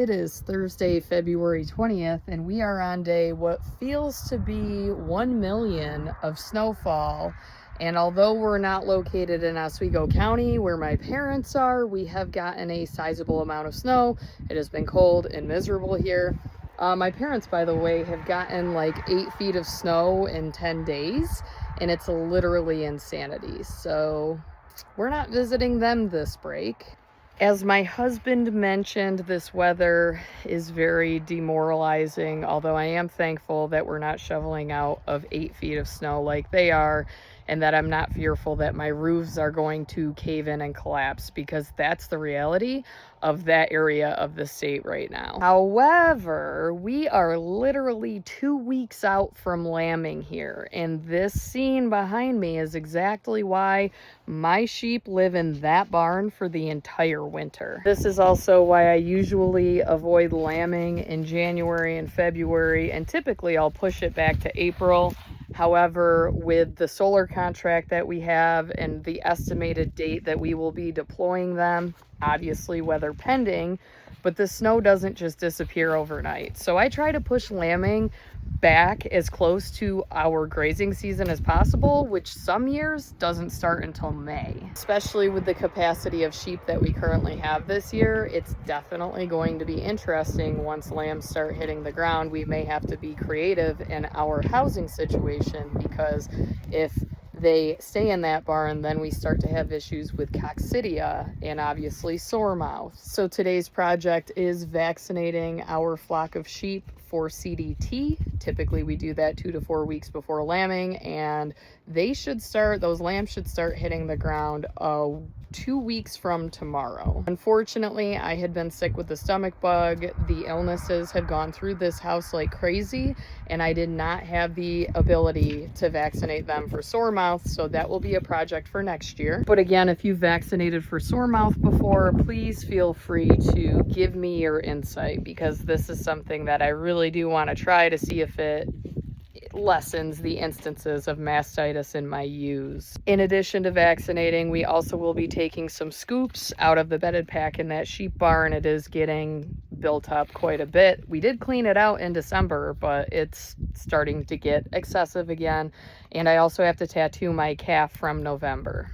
It is Thursday, February 20th, and we are on day what feels to be 1 million of snowfall. And although we're not located in Oswego County, where my parents are, we have gotten a sizable amount of snow. It has been cold and miserable here. My parents, by the way, have gotten like 8 feet of snow in 10 days, and it's literally insanity. So we're not visiting them this break. As my husband mentioned, this weather is very demoralizing, although I am thankful that we're not shoveling out of 8 feet of snow like they are, and that I'm not fearful that my roofs are going to cave in and collapse, because that's the reality of that area of the state right now. However, we are literally 2 weeks out from lambing here, and this scene behind me is exactly why my sheep live in that barn for the entire winter. This is also why I usually avoid lambing in January and February, and typically I'll push it back to April. However, with the solar contract that we have and the estimated date that we will be deploying them, obviously weather pending, but the snow doesn't just disappear overnight. So I try to push lambing back as close to our grazing season as possible, which some years doesn't start until May. Especially with the capacity of sheep that we currently have this year, it's definitely going to be interesting once lambs start hitting the ground. We may have to be creative in our housing situation, because if they stay in that barn, then we start to have issues with coccidia and obviously sore mouth. So today's project is vaccinating our flock of sheep for CDT. Typically we do that 2 to 4 weeks before lambing, and those lambs should start hitting the ground 2 weeks from tomorrow. Unfortunately, I had been sick with the stomach bug. The illnesses had gone through this house like crazy, and I did not have the ability to vaccinate them for sore mouth, so that will be a project for next year. But again, if you've vaccinated for sore mouth before, please feel free to give me your insight, because this is something that I really do want to try to see if it lessens the instances of mastitis in my ewes. In addition to vaccinating, we also will be taking some scoops out of the bedded pack in that sheep barn. It is getting built up quite a bit. We did clean it out in December, but it's starting to get excessive again. And I also have to tattoo my calf from November.